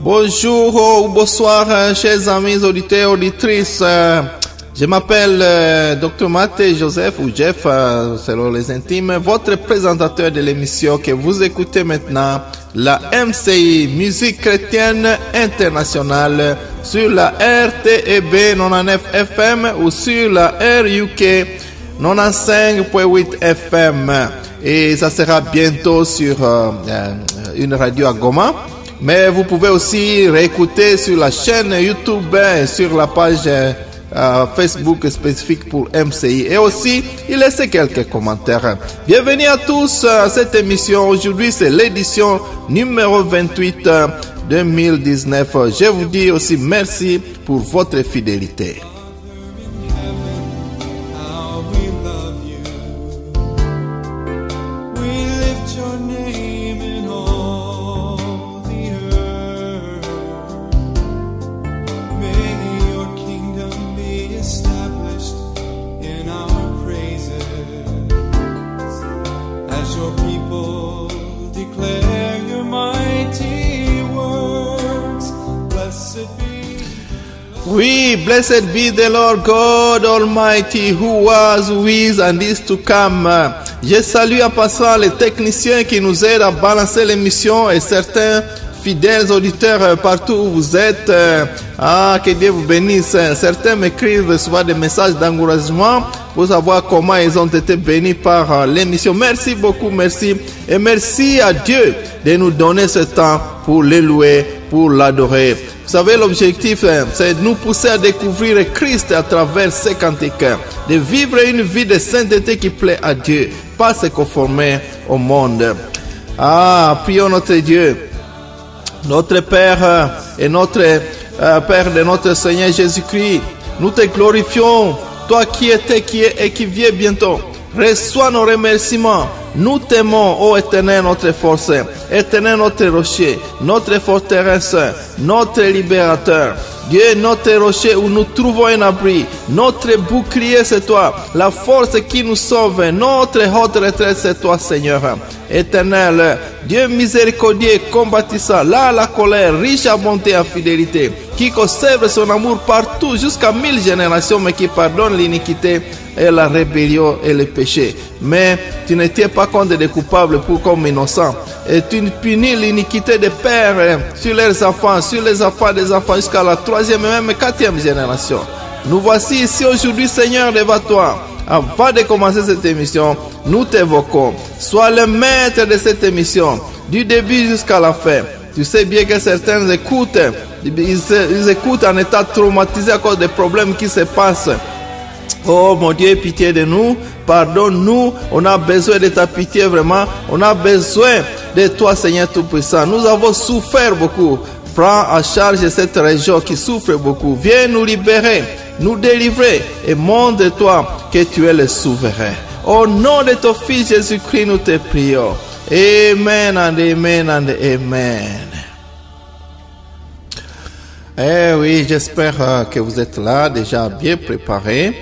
Bonjour ou bonsoir, chers amis auditeurs, auditrices. Je m'appelle Dr Mathé Joseph ou Jeff, selon les intimes, votre présentateur de l'émission que vous écoutez maintenant, la MCI, Musique Chrétienne Internationale, sur la RTEB 99 FM ou sur la RUK 95.8 FM. Et ça sera bientôt sur une radio à Goma. Mais vous pouvez aussi réécouter sur la chaîne YouTube et sur la page Facebook spécifique pour MCI. Et aussi, il laisse quelques commentaires. Bienvenue à tous à cette émission. Aujourd'hui, c'est l'édition numéro 28 2019. Je vous dis aussi merci pour votre fidélité. Oui, blessed be the Lord God Almighty who was, who is, and is to come. Je salue en passant les techniciens qui nous aident à balancer l'émission et certains fidèles auditeurs partout où vous êtes. Que Dieu vous bénisse. Certains m'écrivent souvent des messages d'encouragement pour savoir comment ils ont été bénis par l'émission. Merci beaucoup, merci. Et merci à Dieu de nous donner ce temps pour le louer, pour l'adorer. Vous savez, l'objectif, c'est de nous pousser à découvrir Christ à travers ces cantiques, de vivre une vie de sainteté qui plaît à Dieu, pas se conformer au monde. Prions notre Dieu, notre Père et notre Père de notre Seigneur Jésus-Christ. Nous te glorifions, toi qui étais, qui est et qui viens bientôt. Reçois nos remerciements. Nous t'aimons, ô Éternel, notre force, Éternel, notre rocher, notre forteresse, notre libérateur. Dieu, notre rocher où nous trouvons un abri, notre bouclier c'est toi, la force qui nous sauve, notre haute retraite c'est toi, Seigneur. Éternel, Dieu miséricordieux, combattissant, là la colère, riche à bonté et à fidélité, qui conserve son amour partout jusqu'à 1000 générations, mais qui pardonne l'iniquité et la rébellion et le péché. Mais tu ne tiens pas compte des coupables pour comme innocents. Et tu punis l'iniquité des pères sur leurs enfants, sur les enfants des enfants jusqu'à la 3e et même 4e génération. Nous voici ici aujourd'hui, Seigneur, devant toi. Avant de commencer cette émission, nous t'évoquons. Sois le maître de cette émission, du début jusqu'à la fin. Tu sais bien que certains écoutent, ils écoutent en état traumatisé à cause des problèmes qui se passent. Oh mon Dieu, pitié de nous, pardonne-nous, on a besoin de ta pitié vraiment, on a besoin de toi Seigneur Tout-Puissant. Nous avons souffert beaucoup, prends en charge cette région qui souffre beaucoup, viens nous libérer, nous délivrer et montre-toi que tu es le souverain. Au nom de ton Fils Jésus-Christ, nous te prions. Amen and amen and amen. Eh oui, j'espère que vous êtes là, déjà bien préparés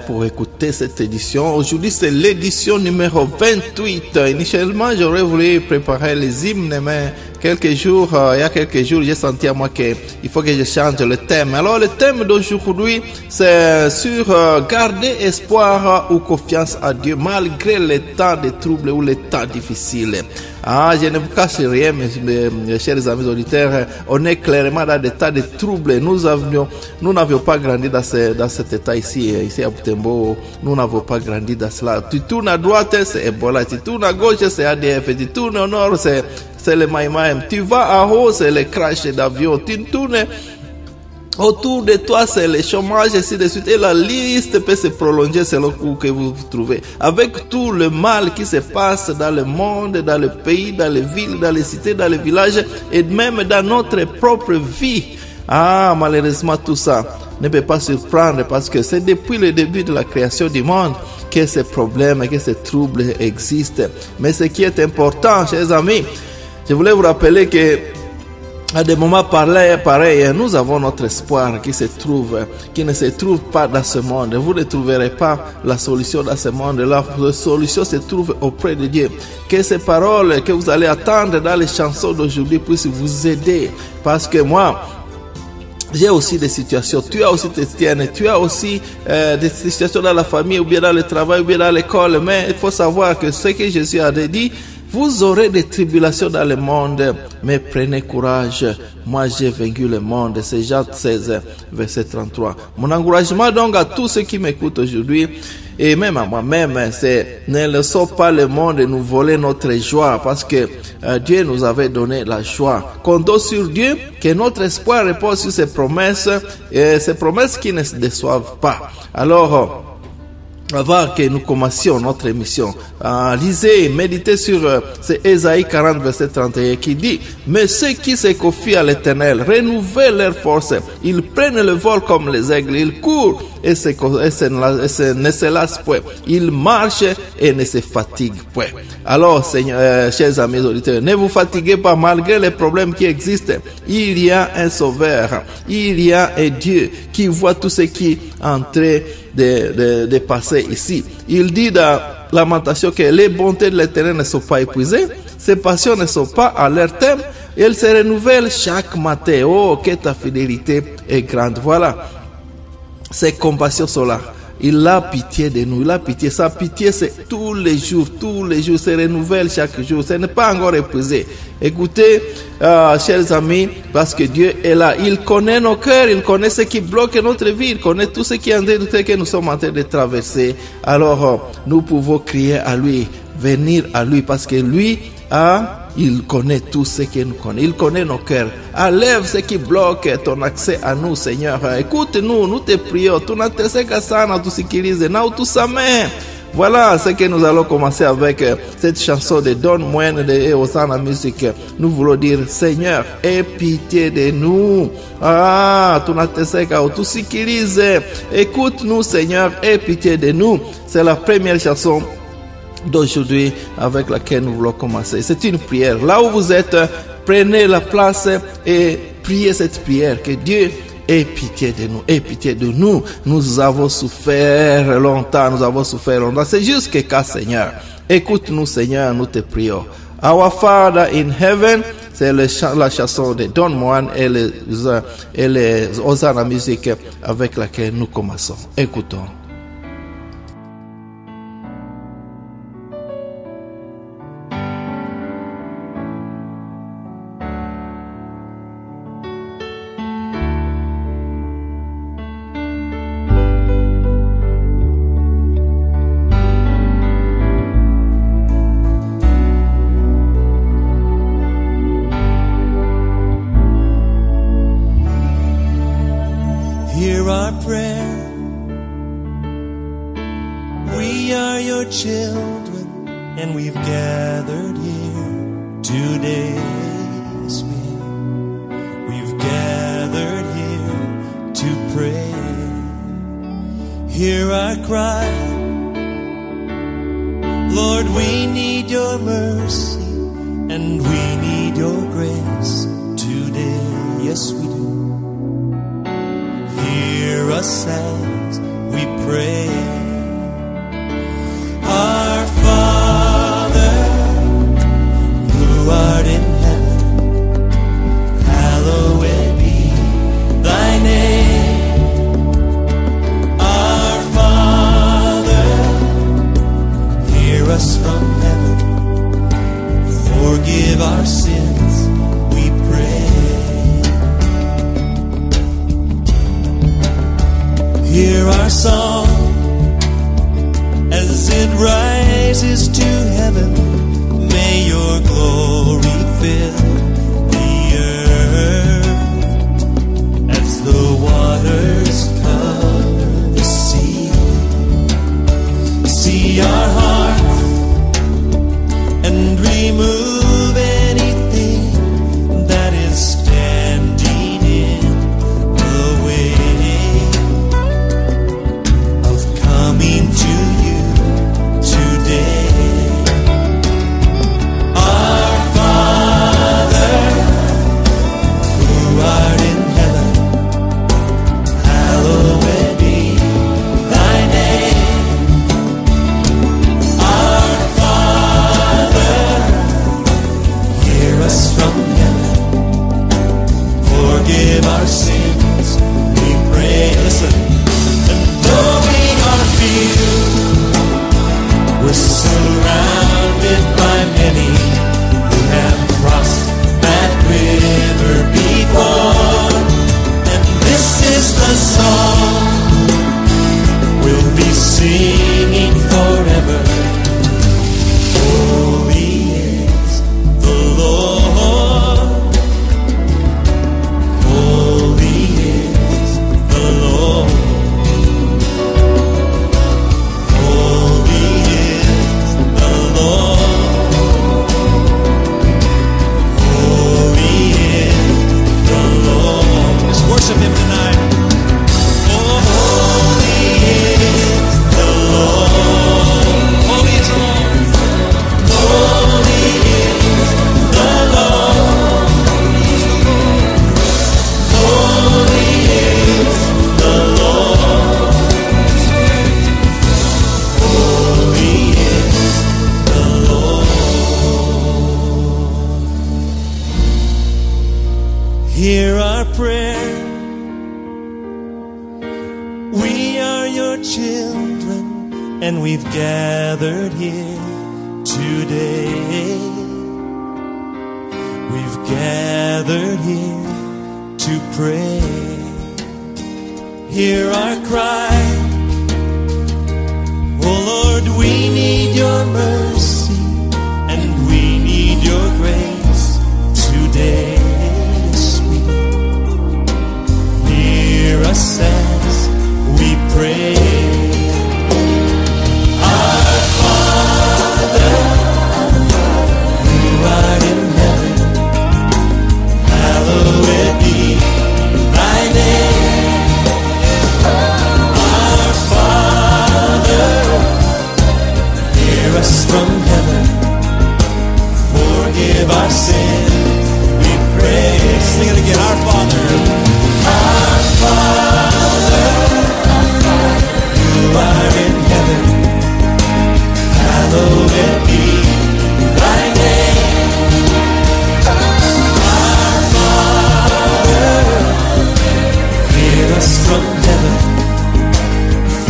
pour écouter cette édition. Aujourd'hui, c'est l'édition numéro 28. Initialement, j'aurais voulu préparer les hymnes, mais il y a quelques jours, j'ai senti à moi qu'il faut que je change le thème. Alors, le thème d'aujourd'hui, c'est sur garder espoir ou confiance à Dieu malgré les temps de troubles ou les temps difficiles. Je ne vous cache rien, mes chers amis auditeurs, on est clairement dans des tas de troubles. Nous n'avions pas grandi dans cet état ici à Butembo. Nous n'avons pas grandi dans cela. Tu tournes à droite, c'est Ebola. Tu tournes à gauche, c'est ADF. Tu tournes au nord, c'est le Maïmaïm. Tu vas en haut, c'est le crash d'avion. Tu tournes autour de toi, c'est le chômage, et ainsi de suite. Et la liste peut se prolonger selon où que vous vous trouvez. Avec tout le mal qui se passe dans le monde, dans le pays, dans les villes, dans les cités, dans les villages, et même dans notre propre vie. Malheureusement, tout ça ne peut pas surprendre parce que c'est depuis le début de la création du monde que ces problèmes, que ces troubles existent. Mais ce qui est important, chers amis, je voulais vous rappeler que à des moments pareils, nous avons notre espoir qui ne se trouve pas dans ce monde. Vous ne trouverez pas la solution dans ce monde. La solution se trouve auprès de Dieu. Que ces paroles que vous allez attendre dans les chansons d'aujourd'hui puissent vous aider. Parce que moi, j'ai aussi des situations, tu as aussi tes tiennes, tu as aussi des situations dans la famille, ou bien dans le travail, ou bien dans l'école. Mais il faut savoir que ce que Jésus a dit, vous aurez des tribulations dans le monde, mais prenez courage. Moi, j'ai vaincu le monde. C'est Jean 16, verset 33. Mon encouragement donc à tous ceux qui m'écoutent aujourd'hui, et même à moi-même, c'est ne laissons pas le monde nous voler notre joie, parce que Dieu nous avait donné la joie. Comptons sur Dieu, que notre espoir repose sur ses promesses, et ces promesses qui ne se déçoivent pas. Alors, avant que nous commencions notre émission, lisez et méditez sur c'est Ésaïe 40 verset 31 qui dit: mais ceux qui se confient à l'Éternel renouvellent leur force, ils prennent le vol comme les aigles, ils courent et ne se lassent point, ils marchent et ne se fatiguent point. Alors, Seigneur, chers amis auditeurs, ne vous fatiguez pas malgré les problèmes qui existent. Il y a un sauveur, il y a un Dieu qui voit tout ce qui est en train de passer ici. Il dit dans Lamentation que les bontés de l'Éternel ne sont pas épuisées, ses passions ne sont pas à leur terme, elles se renouvellent chaque matin. Oh, que ta fidélité est grande. Voilà, ses compassions sont là. Il a pitié de nous, il a pitié. Sa pitié, c'est tous les jours, se renouvelle chaque jour. Ce n'est pas encore épuisé. Écoutez, chers amis, parce que Dieu est là. Il connaît nos cœurs, il connaît ce qui bloque notre vie, il connaît tout ce qui est en train de que nous sommes en train de traverser. Alors, nous pouvons crier à lui, venir à lui, parce que lui il connaît tout ce que nous connaît. Il connaît nos cœurs. Enlève ce qui bloque ton accès à nous, Seigneur. Écoute-nous, nous te prions. Tunateseka sana, tusikilize na utusamehe. Voilà ce que nous allons commencer avec cette chanson de Don Moen de Osana Music. Nous voulons dire: Seigneur, aie pitié de nous. Tunateseka, tusikilize. Écoute-nous, Seigneur, aie pitié de nous. C'est la première chanson d'aujourd'hui avec laquelle nous voulons commencer. C'est une prière. Là où vous êtes, prenez la place et priez cette prière. Que Dieu ait pitié de nous, ait pitié de nous. Nous avons souffert longtemps, C'est juste que cas, Seigneur. Écoute-nous, Seigneur, nous te prions. Our Father in Heaven, c'est la chanson de Don Moen et les Osana Music avec laquelle nous commençons. Écoutons. Hear our prayer. We are your children, and we've gathered here today. We've gathered here to pray. Hear our cry. Lord, we need your mercy, and we need your grace today. Yes, we do. Hear us as we pray. Our Father, who art in heaven, hallowed be thy name. Our Father, hear us from heaven, forgive our sins, we pray. Hear our song as it rises to heaven. May your glory fill the earth as the waters cover the sea. See our hearts and remove anything that is standing in the way coming to you today. hear our prayer. We are your children, and we've gathered here today. We've gathered here to pray. Hear our cry. Oh Lord, we need your mercy, and we need your grace today. Hear us as we pray. Our Father, who art in heaven, hallowed be thy name. Our Father, hear us from heaven, forgive our sins, we pray. Sing it again. Our Father, our Father, who art in heaven, hallowed be thy name. Our Father, hear us from heaven,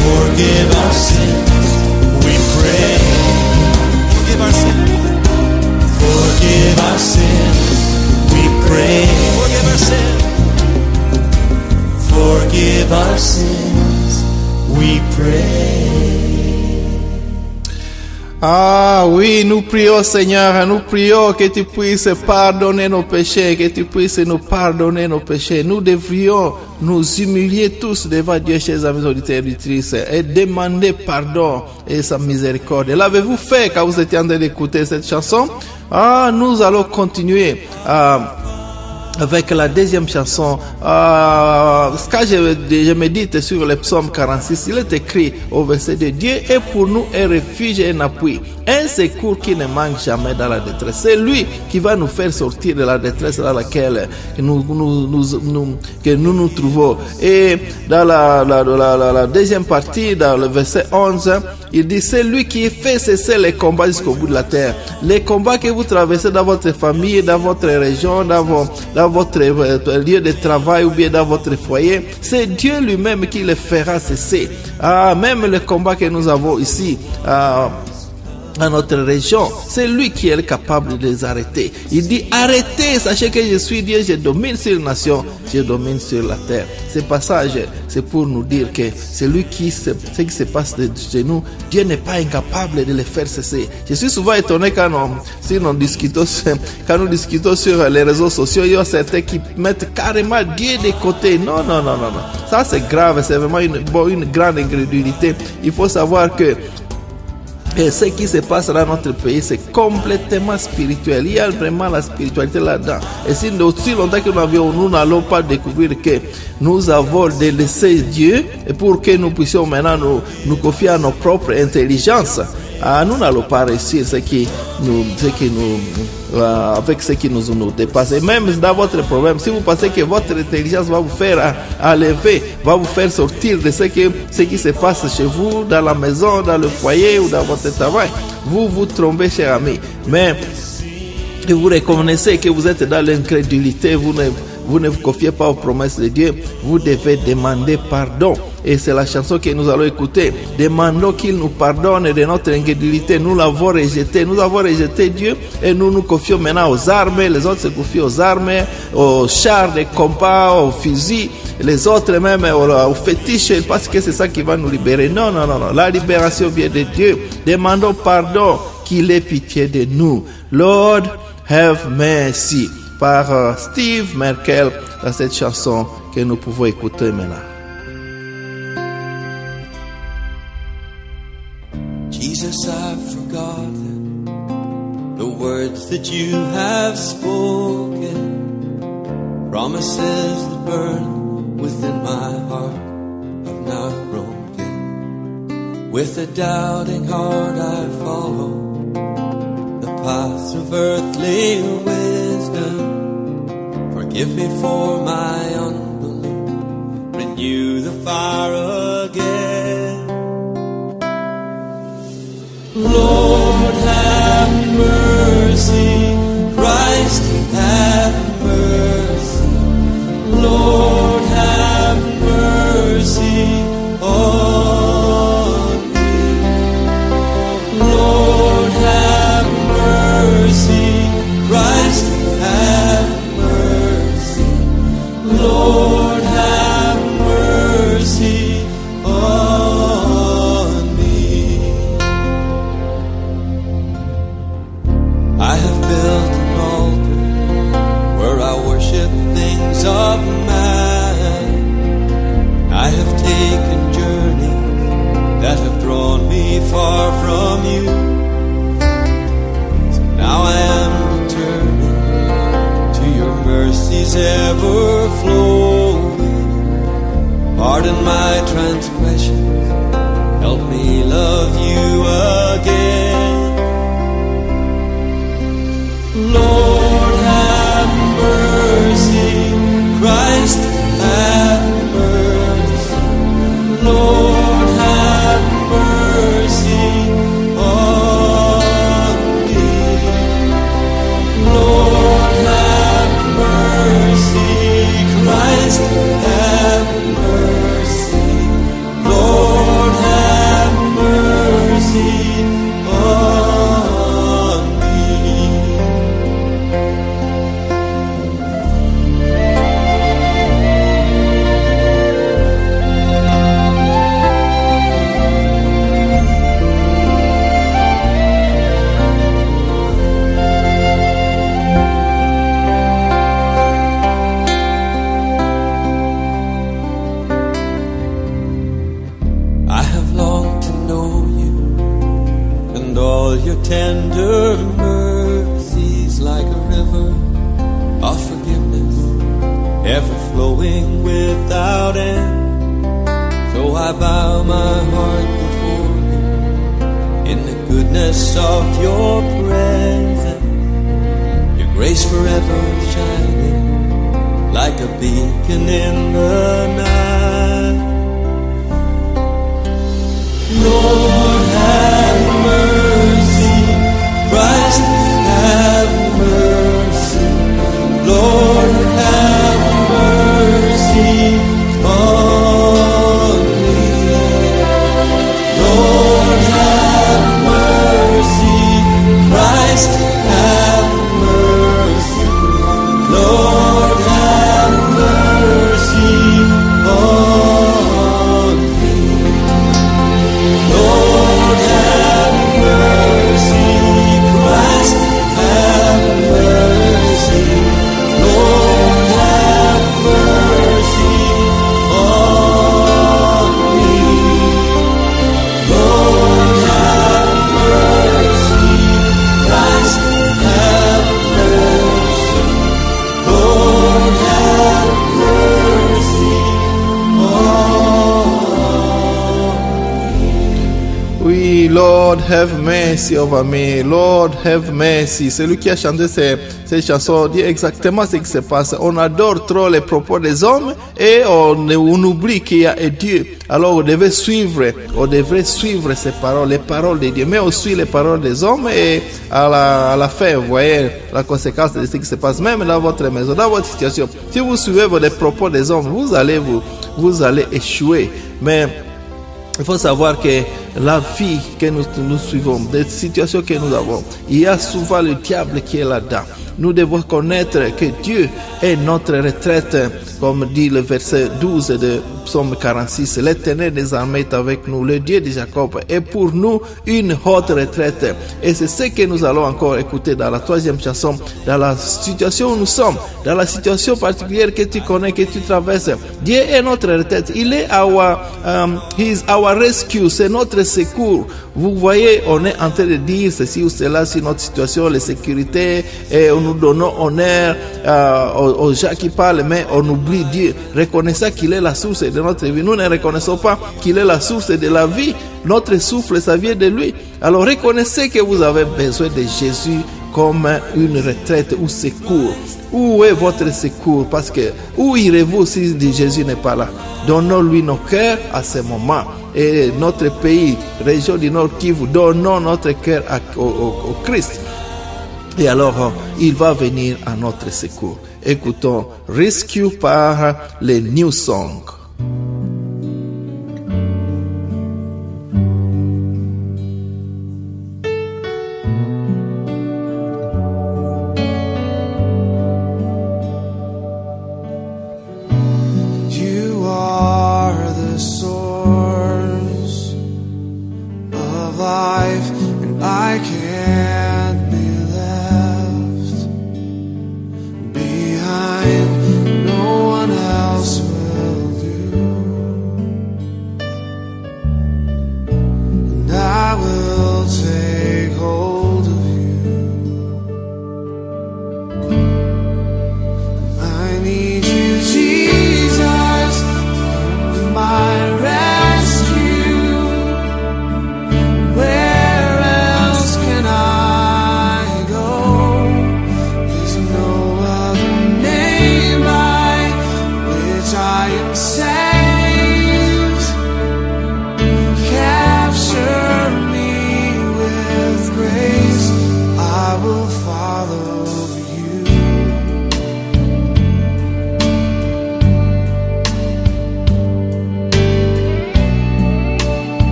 forgive our sins, we pray. Forgive our sins. Forgive our sins, we pray. Forgive our sins. Forgive our sins, we pray. Ah oui, nous prions Seigneur, nous prions que tu puisses pardonner nos péchés, que tu puisses nous pardonner nos péchés. Nous devrions nous humilier tous devant Dieu, chers amis auditeurs et auditrices, et demander pardon et sa miséricorde. Et l'avez-vous fait quand vous étiez en train d'écouter cette chanson? Ah, nous allons continuer avec la deuxième chanson. Quand je médite sur le psaume 46, il est écrit au verset de Dieu est pour nous un refuge et un appui, un secours qui ne manque jamais dans la détresse. C'est lui qui va nous faire sortir de la détresse dans laquelle nous nous trouvons. Et dans la deuxième partie, dans le verset 11, il dit, c'est lui qui fait cesser les combats jusqu'au bout de la terre. Les combats que vous traversez dans votre famille, dans votre région, dans votre lieu de travail ou bien dans votre foyer, c'est Dieu lui-même qui les fera cesser. Même les combats que nous avons ici, dans notre région, c'est lui qui est capable de les arrêter. Il dit, arrêtez, sachez que je suis Dieu, je domine sur les nations, je domine sur la terre. Ce passage, c'est pour nous dire que c'est lui qui, ce qui se passe chez nous, Dieu n'est pas incapable de les faire cesser. Je suis souvent étonné quand nous discutons sur les réseaux sociaux, il y a certains qui mettent carrément Dieu de côté. Non. Ça c'est grave, c'est vraiment une grande incrédulité. Il faut savoir que et ce qui se passe dans notre pays, c'est complètement spirituel. Il y a vraiment la spiritualité là-dedans. Et si aussi longtemps que nous n'allons pas découvrir que nous avons délaissé Dieu, et pour que nous puissions maintenant nous confier à nos propres intelligences, nous n'allons pas réussir avec ce qui nous dépasse. Et même dans votre problème, si vous pensez que votre intelligence va vous faire enlever, va vous faire sortir de ce qui se passe chez vous, dans la maison, dans le foyer ou dans votre travail, vous vous trompez, cher ami. Mais vous reconnaissez que vous êtes dans l'incrédulité, vous ne vous confiez pas aux promesses de Dieu, vous devez demander pardon. Et c'est la chanson que nous allons écouter. Demandons qu'il nous pardonne de notre incrédulité. Nous l'avons rejeté. Nous avons rejeté Dieu et nous nous confions maintenant aux armes. Les autres se confient aux armes, aux chars de combat, aux fusils. Les autres même aux fétiches parce que c'est ça qui va nous libérer. Non. La libération vient de Dieu. Demandons pardon, qu'il ait pitié de nous. Lord, have mercy. Par Steve Merkel dans cette chanson que nous pouvons écouter maintenant. Jesus, I've forgotten the words that you have spoken. Promises that burn within my heart have not broken. With a doubting heart I follow the paths of earthly wisdom. Forgive me for my unbelief. Renew the fire again. Lord, have mercy. Christ, have mercy. pardon my transgressions. Help me love you again. Lord, have mercy. Christ, have mercy. Lord, have mercy on me. Lord, have mercy. Christ, have mercy. Lord, have mercy on me. I have longed to know you and all your tender mercies, like a river of forgiveness, ever flowing without end. So I bow my heart before you in the goodness of your presence, your grace forever shining like a beacon in the night. Lord, have mercy. Christ, have mercy. Lord, have mercy on me. Lord, have mercy. Christ, have mercy. Lord, have mercy on me. Lord, have mercy. Christ, have mercy. Lord, have mercy on me. Lord, have mercy. Christ, have mercy. Lord, have mercy on me. Oui, Lord, have mercy over me. Lord, have mercy. Celui qui a chanté ces chansons dit exactement ce qui se passe. On adore trop les propos des hommes et on oublie qu'il y a un Dieu. Alors on devrait suivre ces paroles, les paroles de Dieu. Mais on suit les paroles des hommes et à la fin, vous voyez la conséquence de ce qui se passe même dans votre maison, dans votre situation. Si vous suivez les propos des hommes, vous allez échouer. Mais il faut savoir que la vie que nous suivons, des situations que nous avons, il y a souvent le diable qui est là-dedans. Nous devons connaître que Dieu est notre retraite, comme dit le verset 12 de Psaume 46. L'Éternel des armées est avec nous, le Dieu de Jacob est pour nous une haute retraite. Et c'est ce que nous allons encore écouter dans la troisième chanson, dans la situation où nous sommes, dans la situation particulière que tu connais, que tu traverses. Dieu est notre retraite. Il est He is our rescue, c'est notre secours. Vous voyez, on est en train de dire ceci ou cela sur notre situation, les sécurités, et nous donnons honneur aux gens qui parlent, mais on oublie Dieu. Reconnaissant qu'il est la source de notre vie. Nous ne reconnaissons pas qu'il est la source de la vie. Notre souffle, ça vient de lui. Alors reconnaissez que vous avez besoin de Jésus comme une retraite ou secours. Où est votre secours? Parce que où irez-vous si Jésus n'est pas là? Donnons-lui nos cœurs à ce moment. Et notre pays, région du Nord Kivu, donnons notre cœur au Christ. Et alors, il va venir à notre secours. Écoutons Rescue par les New Song. You are the source of life, and I can't be left behind. No one else will do.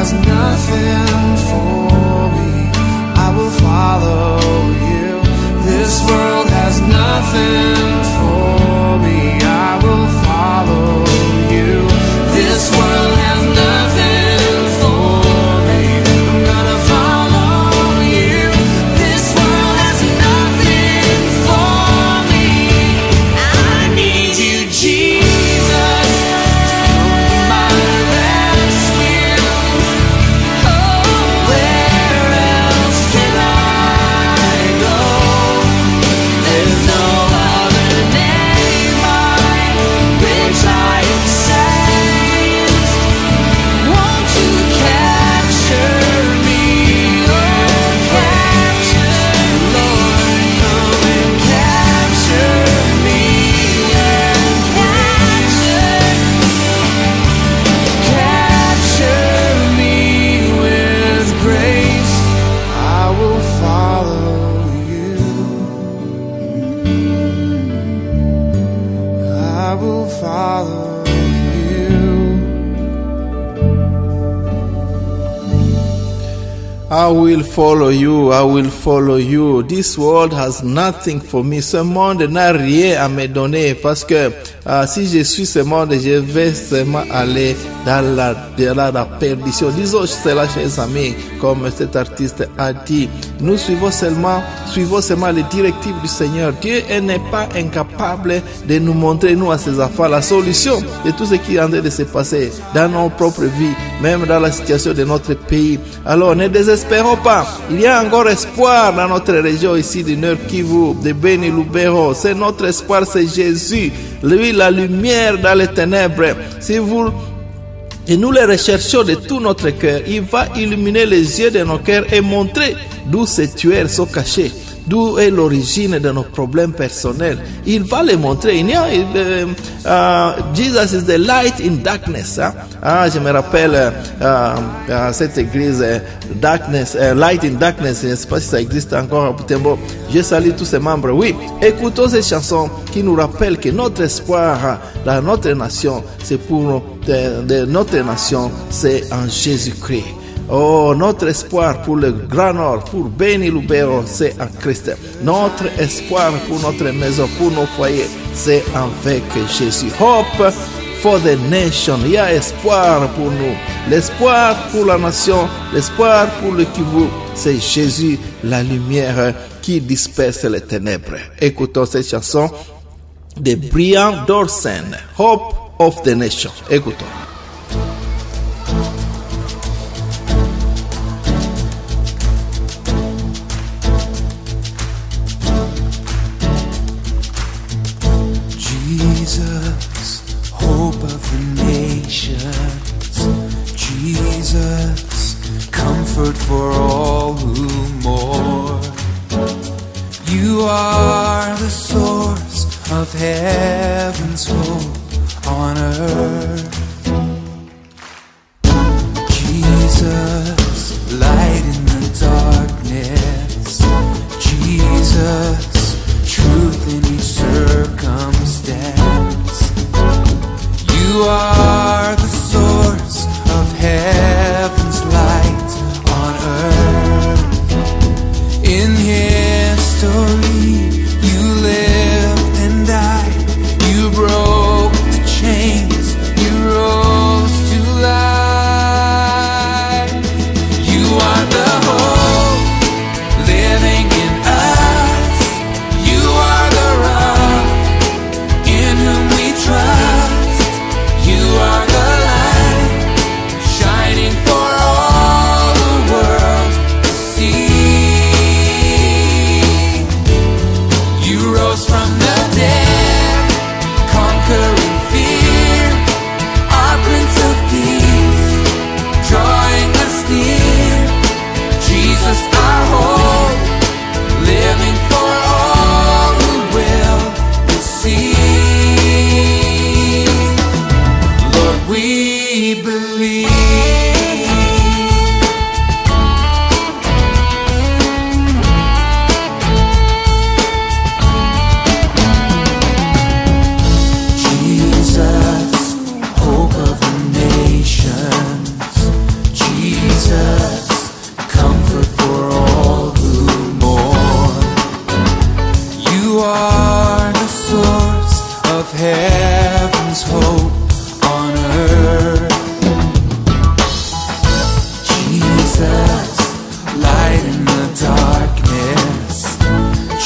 has nothing for me, I will follow you. This world has nothing for me, I will follow you. This world has nothing for me, I'm gonna follow you. This world has nothing for me, I need you, Jesus, my rescue. Oh, where else can I go? There's no other name by which I am saved. Won't you capture me, oh capture, Lord, come and capture me, and capture me with grace. I will follow you, I will follow you. I will follow you, I will follow you. This world has nothing for me. Ce monde n'a rien à me donner parce que si je suis ce monde, je vais seulement aller dans la perdition. Disons cela, chers amis, comme cet artiste a dit. Nous suivons seulement les directives du Seigneur. Dieu n'est pas incapable de nous montrer, nous, à ses enfants, la solution de tout ce qui est en train de se passer dans nos propres vies, même dans la situation de notre pays. Alors, ne désespérons pas. Il y a encore espoir dans notre région ici du Nord Kivu, de Beni Lubero. C'est notre espoir, c'est Jésus. Lui, la lumière dans les ténèbres. Et nous les recherchons de tout notre cœur. Il va illuminer les yeux de nos cœurs et montrer d'où ces tueurs sont cachés, d'où est l'origine de nos problèmes personnels. Il va les montrer. Il y a, Jesus is the light in darkness. Je me rappelle cette église darkness, light in darkness. Je ne sais pas si ça existe encore à Butembo. Je salue tous ses membres. Oui, écoutons ces chansons qui nous rappellent que notre espoir dans notre nation, c'est pour notre nation, c'est en Jésus-Christ. Oh, notre espoir pour le Grand Nord, pour Beni Lubero, c'est en Christ. Notre espoir pour notre maison, pour nos foyers, c'est avec Jésus. Hope for the nation. Il y a espoir pour nous. L'espoir pour la nation, l'espoir pour le Kivu, c'est Jésus, la lumière qui disperse les ténèbres. Écoutons cette chanson de Brian Dorsen, Hope of the Nation. Écoutons. Jesus, hope of the nations. Jesus, comfort for all who mourn. You are the source of heaven's hope on earth. Jesus, light in the darkness. Jesus, truth in each circumstance. You are the source of heaven's light on earth. In history, you lived and died. You broke the chains. You rose to life. You are the hope living in us. You are the rock in whom we trust. You are the light shining for all the world to see. You rose from the dead, conquering fear, our Prince of Peace, drawing us near. Jesus, our hope, living for all who will receive. Lord, we believe. are the source of heaven's hope on earth. Jesus, light in the darkness.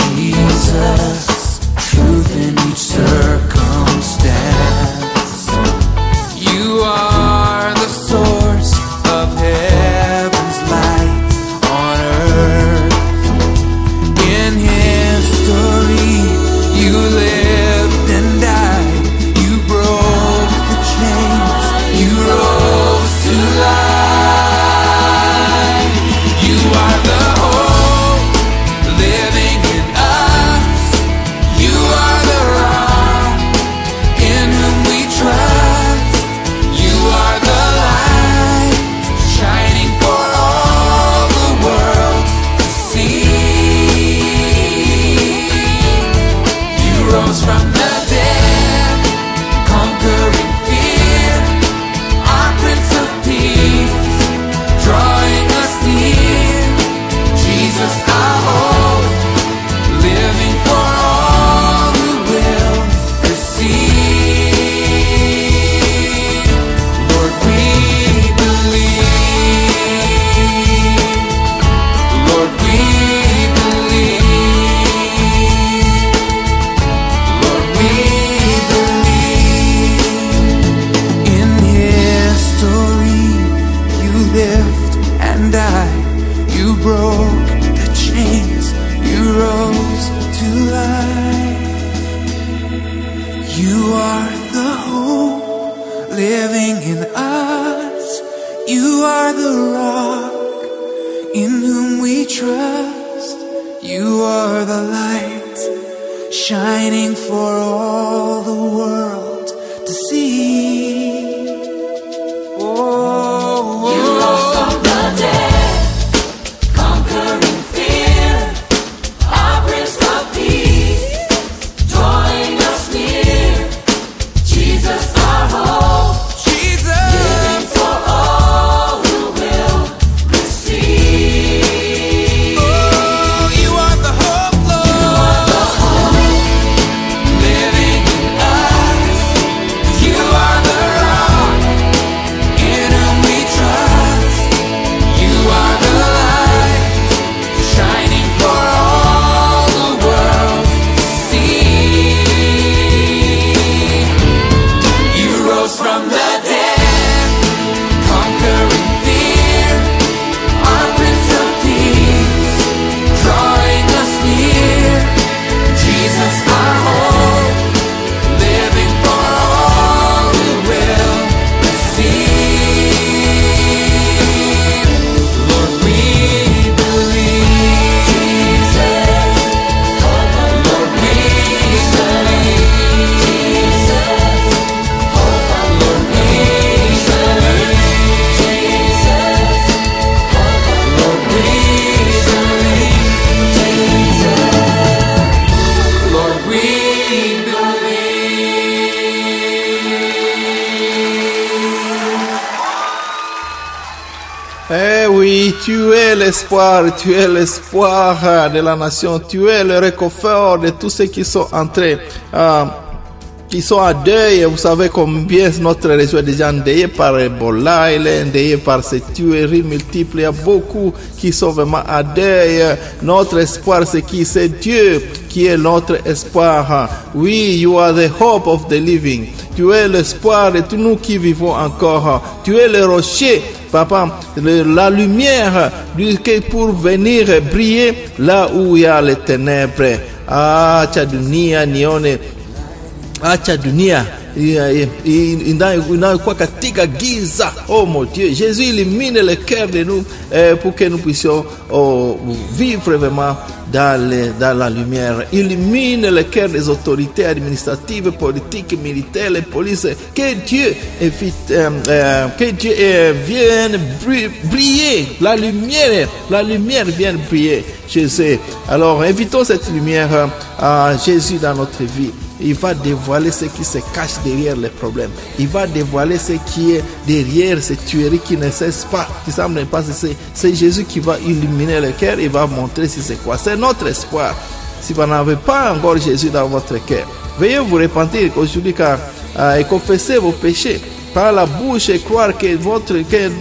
Jesus, truth in each circumstance. You are the source of heaven's light on earth. In history, you lived and died. You broke the chains. You rose to life. You are the hope living in us. You are the rock in whom we trust. You are the light shining for all the world to see. You rose from the dead, conquering fear, our Prince of Peace, drawing us near. Jesus, our hope, living for all who will receive. Lord, we believe. Lord, we believe. Lord, we believe. In history, you lived and died. You broke the chains. You rose to life. You are the hope living in us. You are the rock in whom we trust. You are the light shining for all the world to see. Oh, You rose from the dead, conquering fear, our Prince of Peace, drawing us near. Jesus, our hope, living Jesus. for all who will receive. Oh, you are the hope, Lord, living in us. You are the rock in whom we trust. You are the light shining for all the world to see. You rose from the dead, conquering fear, our Prince of Peace, drawing us near. Jesus, our hope, living for all who will receive. Lord, we believe. Jesus, Lord, we believe. Jesus, Lord, we believe. Jesus, Lord, we believe. Jesus, Lord, we believe. Eh oui, tu es l'espoir de la nation, tu es le réconfort de tous ceux qui sont entrés, qui sont à deuil. Vous savez combien notre réseau est déjà endeuillé par Ebola, il est endeuillé par ces tueries multiples. Il y a beaucoup qui sont vraiment à deuil. Notre espoir, c'est qui? C'est Dieu qui est notre espoir. Oui, you are the hope of the living. Tu es l'espoir de tous nous qui vivons encore. Tu es le rocher, Papa, la lumière pour venir briller là où il y a les ténèbres. Acha dunia nione, acha dunia inayokuwa katika giza. Oh mon Dieu, Jésus illumine le cœur de nous pour que nous puissions vivre vraiment dans la lumière. Illumine le cœur des autorités administratives, politiques, militaires, les polices. Que Dieu vienne briller. La lumière vienne briller. Jésus. Alors, invitons cette lumière à Jésus dans notre vie. Il va dévoiler ce qui se cache derrière les problèmes. Il va dévoiler ce qui est derrière ces tueries qui ne cessent pas, qui semblent ne pas cesser. C'est Jésus qui va illuminer le cœur. Il va montrer si c'est quoi. C'est notre espoir. si vous n'avez pas encore Jésus dans votre cœur, veuillez vous repentir aujourd'hui car et confesser vos péchés par la bouche et croire que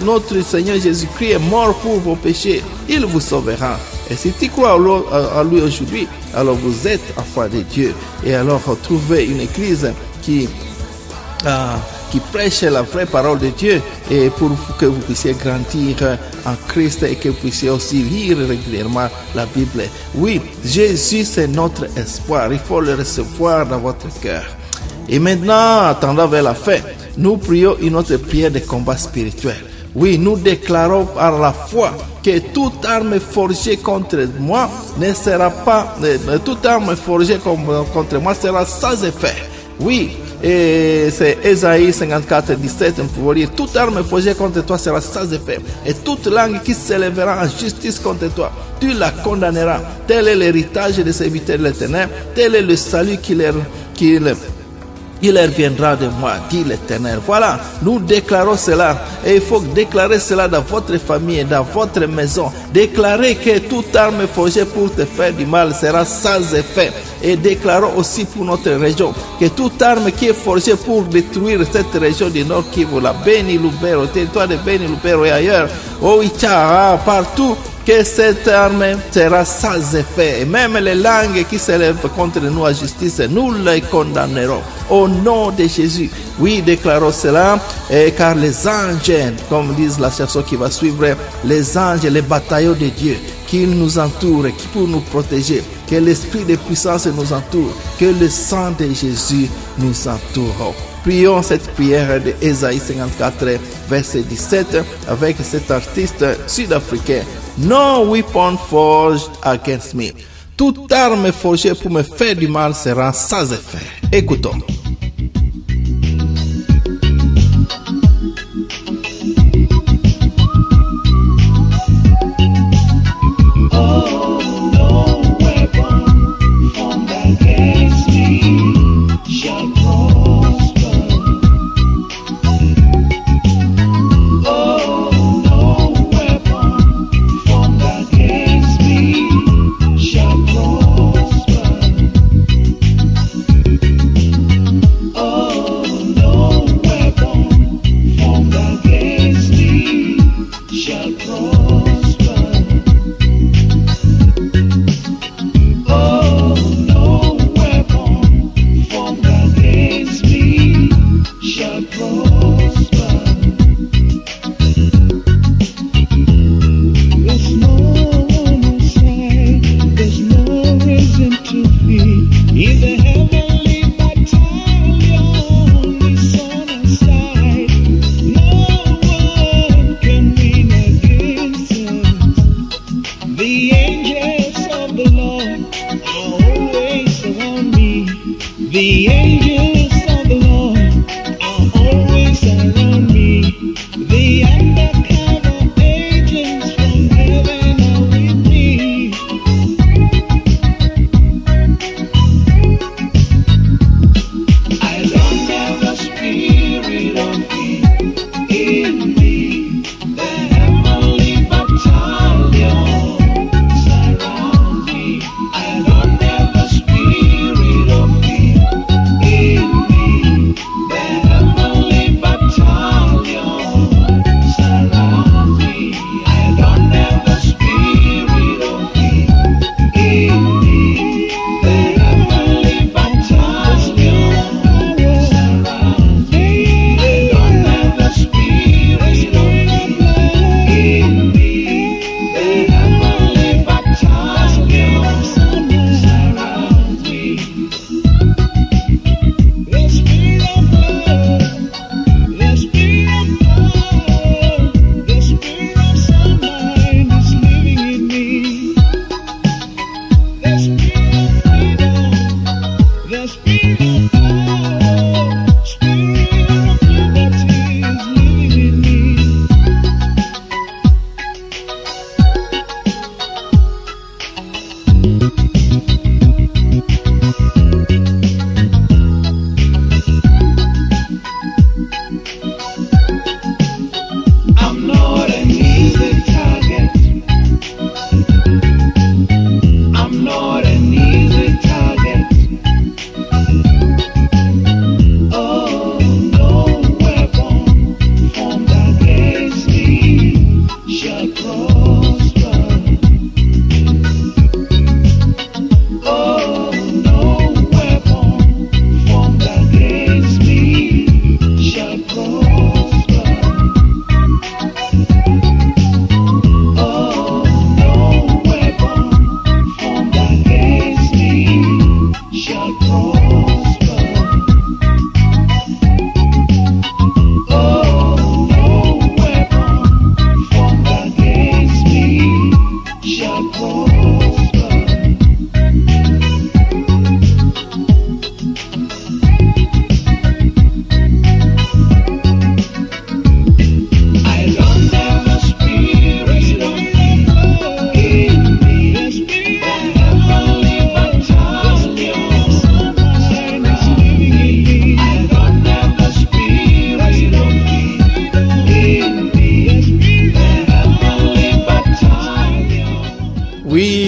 notre Seigneur Jésus-Christ est mort pour vos péchés. Il vous sauvera. Et si tu crois à lui aujourd'hui, alors vous êtes enfant de Dieu. Et alors trouvez une église qui prêche la vraie parole de Dieu et pour que vous puissiez grandir en Christ et que vous puissiez aussi lire régulièrement la Bible. Oui, Jésus c'est notre espoir. Il faut le recevoir dans votre cœur. Et maintenant, attendant vers la fin, nous prions une autre prière de combat spirituel. Oui, nous déclarons par la foi que toute arme forgée contre moi ne sera pas, toute arme forgée contre moi sera sans effet. Oui, et c'est Ésaïe 54, 17, on peut lire, toute arme forgée contre toi sera sans effet, et toute langue qui s'élèvera en justice contre toi, tu la condamneras. Tel est l'héritage des serviteurs de l'Éternel, tel est le salut il reviendra de moi, dit l'Éternel. Voilà, nous déclarons cela. Et il faut déclarer cela dans votre famille, dans votre maison. Déclarez que toute arme forgée pour te faire du mal sera sans effet. Et déclarons aussi pour notre région que toute arme qui est forgée pour détruire cette région du Nord Kivu, la Beni Lubero, territoire de Beni Lubero et ailleurs, Oicha, partout, que cette arme sera sans effet. Et même les langues qui s'élèvent contre nous à justice, nous les condamnerons. Au nom de Jésus. Oui, déclarons cela. Et car les anges, comme dit la chanson qui va suivre, les anges, les bataillons de Dieu, qui nous entourent, qui pour nous protéger, que l'esprit de puissance nous entoure, que le sang de Jésus nous entoure. Prions cette prière de Ésaïe 54, verset 17, avec cet artiste sud-africain. No weapon forged against me. Toute arme forgée pour me faire du mal sera sans effet. Écoutons.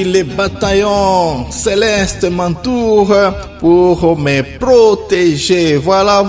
Les bataillons célestes m'entourent pour me protéger. Voilà.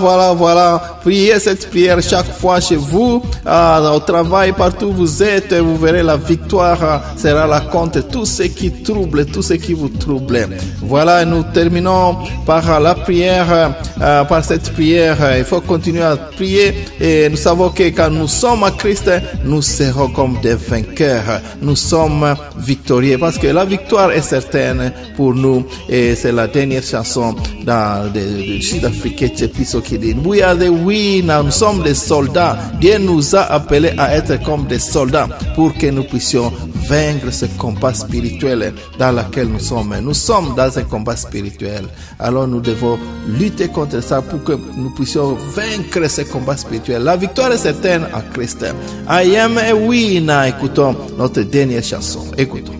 Priez cette prière chaque fois chez vous, au travail, partout où vous êtes. Vous verrez la victoire sera la contre tout ce qui trouble, tout ce qui vous trouble. Voilà, nous terminons par la prière, par cette prière. Il faut continuer à prier et nous savons que quand nous sommes à Christ, nous serons comme des vainqueurs. Nous sommes victorieux parce que la victoire est certaine pour nous et c'est la dernière chanson dans le Sud-Africain Tchepiso qui dit We are the winners, nous sommes des soldats. Dieu nous a appelés à être comme des soldats pour que nous puissions vaincre ce combat spirituel dans lequel nous sommes. Nous sommes dans un combat spirituel. Alors nous devons lutter contre ça pour que nous puissions vaincre ce combat spirituel. La victoire est certaine à Christ. I am a winner. Écoutons notre dernière chanson. Écoutons.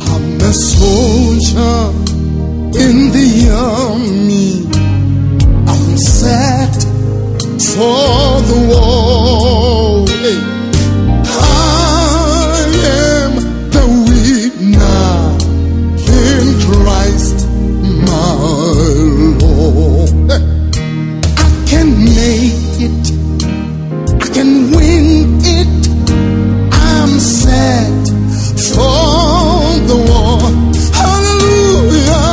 I'm a soldier in the army. I'm set for the war. Hey. I am the winner in Christ, my Lord. I can make it. I can win it. I'm set for the war. Hallelujah.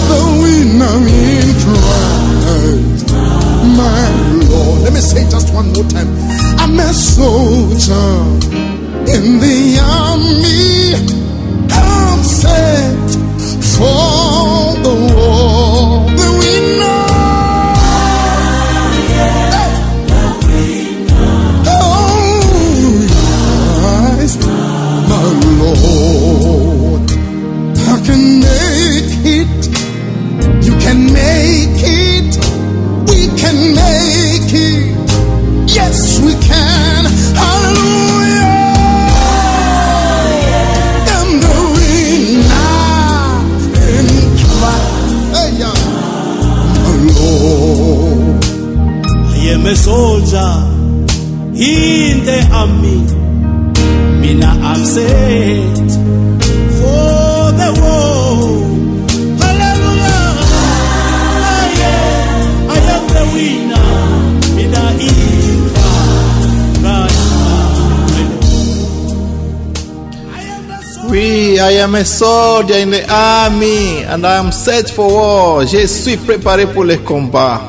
The winner in Christ, my Lord. Let me say it just one more time. I'm a soldier in the army. I'm set for the war. The winner. Lord, I can make it. You can make it. We can make it. Yes, we can. Hallelujah. I'm the winner in Christ. Hey, Lord. I am a soldier in the army. I'm set for the war. Hallelujah. I am the winner in the Oui, I am a soldier in the army and I am set for war. Je suis préparé pour le combat.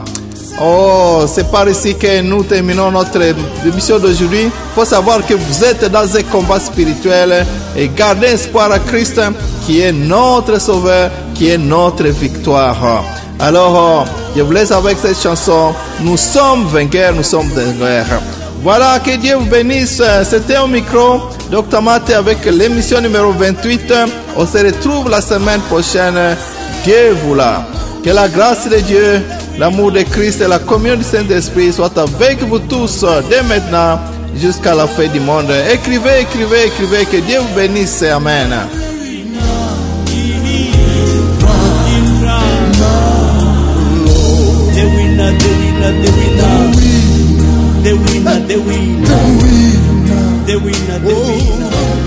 Oh, c'est par ici que nous terminons notre émission d'aujourd'hui. Il faut savoir que vous êtes dans un combat spirituel et gardez espoir à Christ qui est notre sauveur, qui est notre victoire. Alors, je vous laisse avec cette chanson. Nous sommes vainqueurs, nous sommes vainqueurs. Voilà, que Dieu vous bénisse. C'était au micro, Dr Maté avec l'émission numéro 28. On se retrouve la semaine prochaine. Dieu vous là. Que la grâce de Dieu, l'amour de Christ et la communion du Saint-Esprit soient avec vous tous dès maintenant jusqu'à la fin du monde. Écrivez, que Dieu vous bénisse. Amen. The winner.